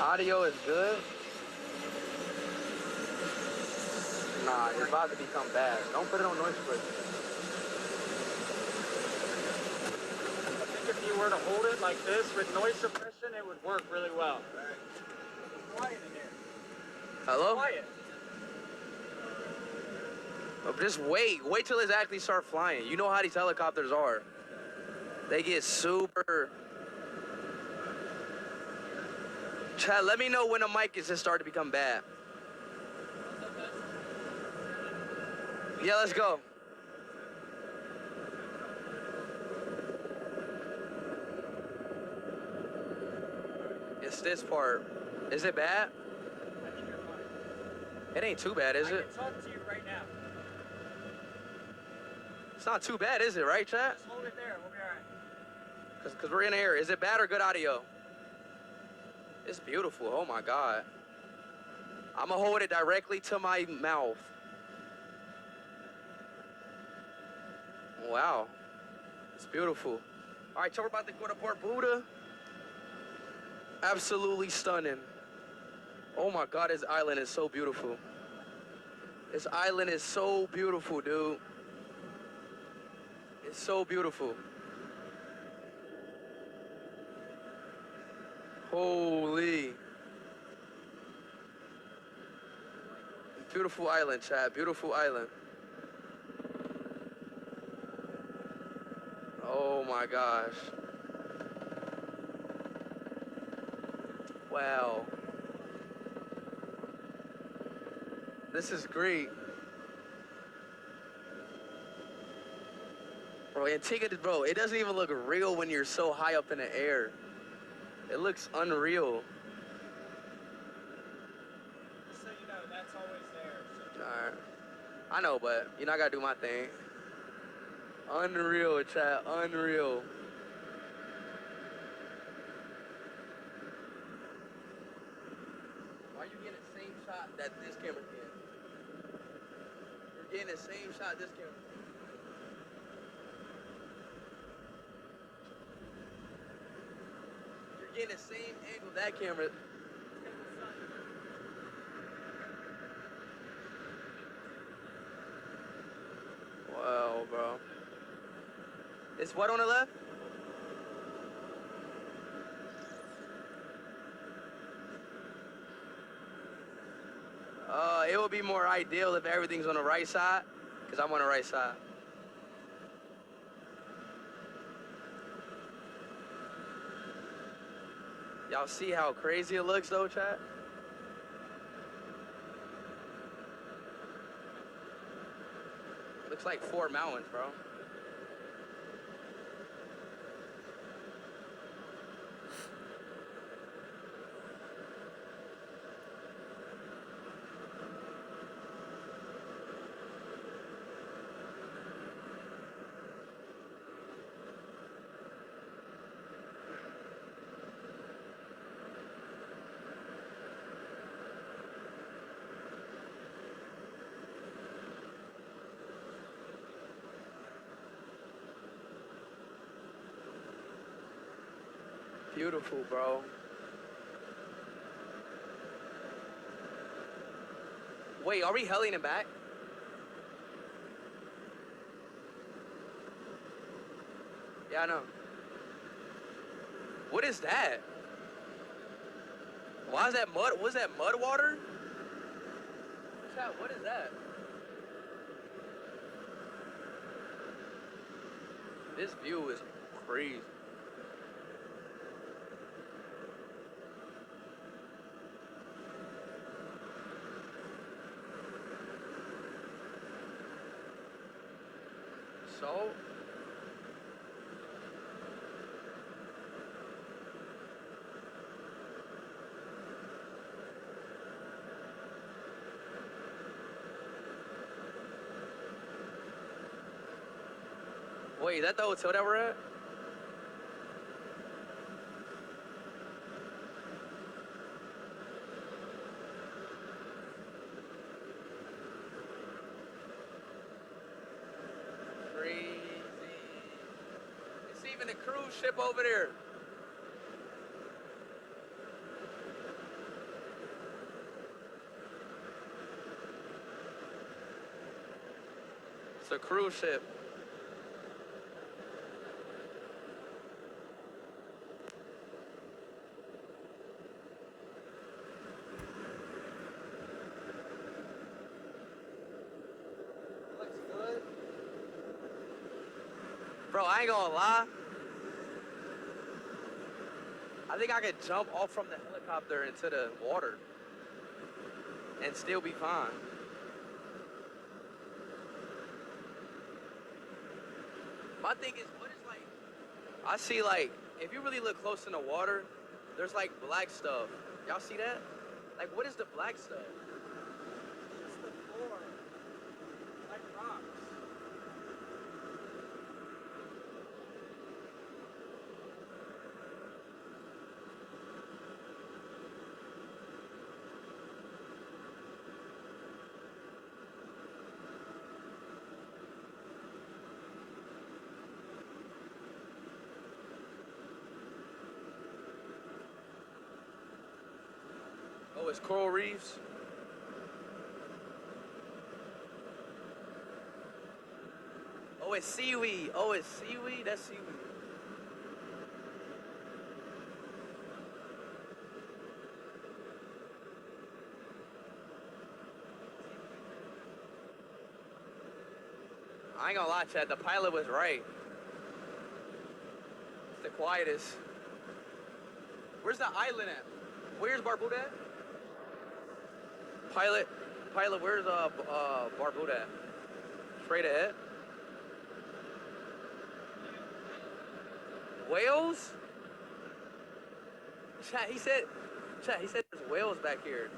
Audio is good. Nah, it's about to become bad. Don't put it on noise suppression. I think if you were to hold it like this with noise suppression, it would work really well. It's quiet in here. Hello? Quiet. Just wait. Wait till it actually start flying. You know how these helicopters are. They get super... Chat, let me know when the mic is just starting to become bad. Yeah, let's go. It's this part. Is it bad? I think you're fine. It ain't too bad, is I it? can talk to you right now. It's not too bad, is it, right, chat? Just hold it there. We'll be all right. Because we're in the air. Is it bad or good audio? It's beautiful. Oh, my God. I'm going to hold it directly to my mouth. Wow. It's beautiful. All right, so we're about to go to Barbuda. Absolutely stunning. Oh, my God, this island is so beautiful. This island is so beautiful, dude. It's so beautiful. Holy. Beautiful island, chat. Beautiful island. Oh my gosh. Wow. This is great. Bro, Antigua, bro, it doesn't even look real when you're so high up in the air. It looks unreal. Just so you know, that's always there. So. Alright. I know, but you know I gotta do my thing. Unreal, chat. Unreal. Why are you getting the same shot that this camera's getting? You're getting the same shot this camera. You're getting the same angle that camera. Wow, bro. It's what on the left? It would be more ideal if everything's on the right side, because I'm on the right side. Y'all see how crazy it looks though, chat? Looks like 4 mountains, bro. Beautiful, bro. Wait, are we helling it back? Yeah, I know. What is that? Why is that mud? Was that mud water? Chat, what is that? This view is crazy. So? Wait, is that the hotel that we're at? Crazy. It's even a cruise ship over there. a cruise ship. Looks good. Bro, I ain't gonna lie. I think I could jump off from the helicopter into the water and still be fine. My thing is, what is like, I see like, if you really look close in the water, there's like black stuff. Y'all see that? Like, what is the black stuff? It's the floor. Like rocks. Oh, it's coral reefs. Oh, it's seaweed. Oh, it's seaweed. That's seaweed. I ain't gonna lie, Chad. The pilot was right. It's the quietest. Where's the island at? Where's Barbuda at? Pilot, where's Barbuda at? Straight ahead. Whales? Chat, he said there's whales back here.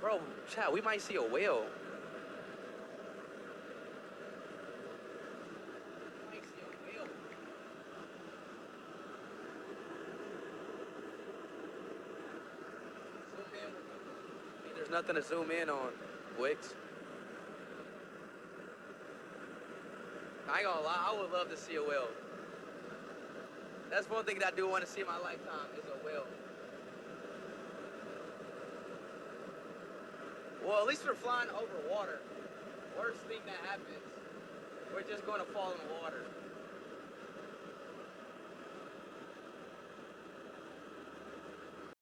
Bro, chat, we might see a whale. We might see a whale. Zoom in. There's nothing to zoom in on, Wix. I ain't gonna lie, I would love to see a whale. That's one thing that I do want to see in my lifetime is a whale. Well, at least we're flying over water. Worst thing that happens, we're just going to fall in the water.